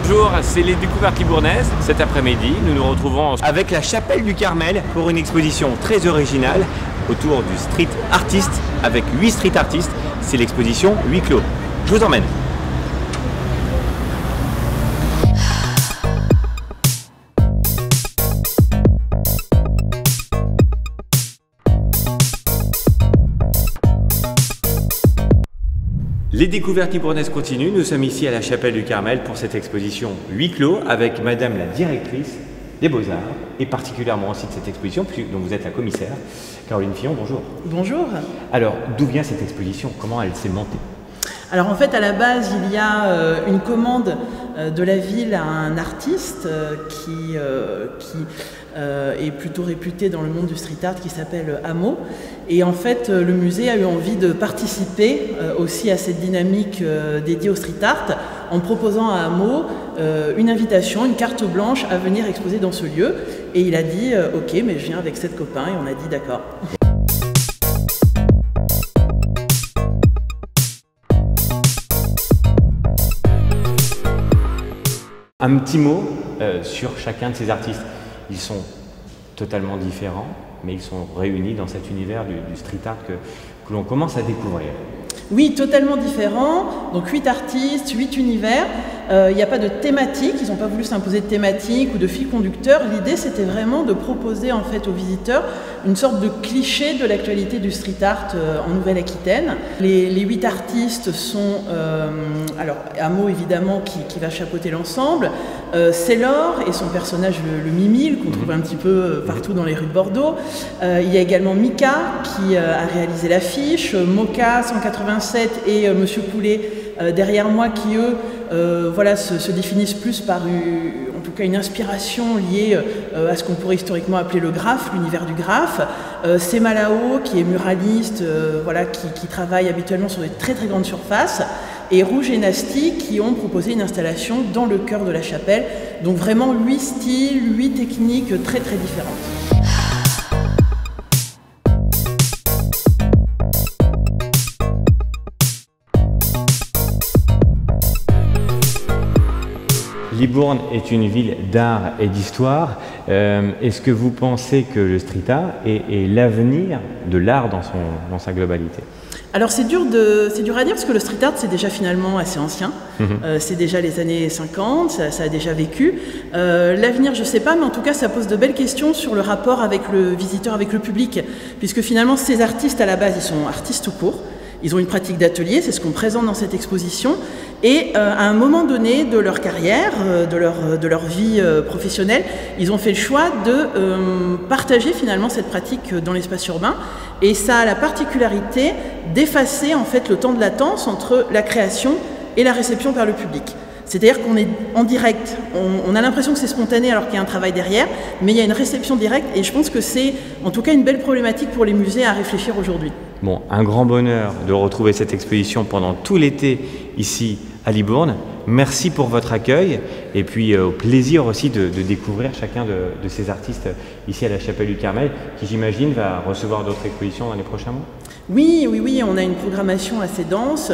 Bonjour, c'est les Découvertes Libournaises. Cet après-midi, nous nous retrouvons avec la Chapelle du Carmel pour une exposition très originale autour du street artist avec 8 street artistes. C'est l'exposition Huis Clos. Je vous emmène. Les Découvertes Libournaises continuent. Nous sommes ici à la Chapelle du Carmel pour cette exposition Huis Clos avec Madame la directrice des Beaux-Arts et particulièrement aussi de cette exposition, dont vous êtes la commissaire, Caroline Fillon. Bonjour. Bonjour. Alors, d'où vient cette exposition? Comment elle s'est montée? Alors en fait, à la base, il y a une commande de la ville à un artiste qui est plutôt réputé dans le monde du street art, qui s'appelle Amo. Et en fait, le musée a eu envie de participer aussi à cette dynamique dédiée au street art en proposant à Amo une invitation, une carte blanche à venir exposer dans ce lieu. Et il a dit « Ok, mais je viens avec 7 copains » et on a dit « D'accord ». Un petit mot sur chacun de ces artistes. Ils sont totalement différents, mais ils sont réunis dans cet univers du street art que l'on commence à découvrir. Oui, totalement différents. Donc 8 artistes, 8 univers. Il n'y a pas de thématique, ils n'ont pas voulu s'imposer de thématique ou de fil conducteur. L'idée, c'était vraiment de proposer en fait aux visiteurs une sorte de cliché de l'actualité du street art en Nouvelle-Aquitaine. Les 8 artistes sont, alors Amo évidemment qui va chapeauter l'ensemble, Célor et son personnage le Mimile qu'on trouve un petit peu partout dans les rues de Bordeaux. Il y a également Mika qui a réalisé l'affiche, Moka 187 et Monsieur Poulet derrière moi qui eux voilà, se définissent plus par en tout cas une inspiration liée à ce qu'on pourrait historiquement appeler le graphe, l'univers du graphe. C'est Malao qui est muraliste, voilà, qui travaille habituellement sur des très très grandes surfaces. Et Rouge et Nasty qui ont proposé une installation dans le cœur de la chapelle. Donc vraiment 8 styles, 8 techniques très très différentes. Libourne est une ville d'art et d'histoire. Est-ce que vous pensez que le street art est l'avenir de l'art dans sa globalité? Alors c'est dur à dire parce que le street art c'est déjà finalement assez ancien, c'est déjà les années 50, ça a déjà vécu. L'avenir je ne sais pas, mais en tout cas ça pose de belles questions sur le rapport avec le visiteur, avec le public, puisque finalement ces artistes à la base ils sont artistes tout court. Ils ont une pratique d'atelier, c'est ce qu'on présente dans cette exposition. Et à un moment donné de leur carrière, de leur vie professionnelle, ils ont fait le choix de partager finalement cette pratique dans l'espace urbain. Et ça a la particularité d'effacer en fait le temps de latence entre la création et la réception par le public. C'est-à-dire qu'on est en direct, on a l'impression que c'est spontané alors qu'il y a un travail derrière, mais il y a une réception directe et je pense que c'est en tout cas une belle problématique pour les musées à réfléchir aujourd'hui. Bon, un grand bonheur de retrouver cette exposition pendant tout l'été ici à Libourne. Merci pour votre accueil et puis au plaisir aussi de découvrir chacun de ces artistes ici à la Chapelle du Carmel qui j'imagine va recevoir d'autres expositions dans les prochains mois. Oui, on a une programmation assez dense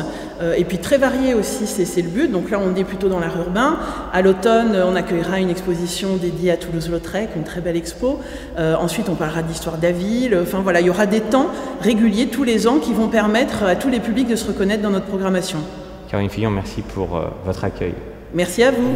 et puis très variée aussi, c'est le but. Donc là on est plutôt dans l'art urbain. À l'automne on accueillera une exposition dédiée à Toulouse-Lautrec, une très belle expo. Ensuite on parlera d'histoire de la ville. Enfin voilà, il y aura des temps réguliers tous les ans qui vont permettre à tous les publics de se reconnaître dans notre programmation. Caroline Fillon, merci pour votre accueil. Merci à vous.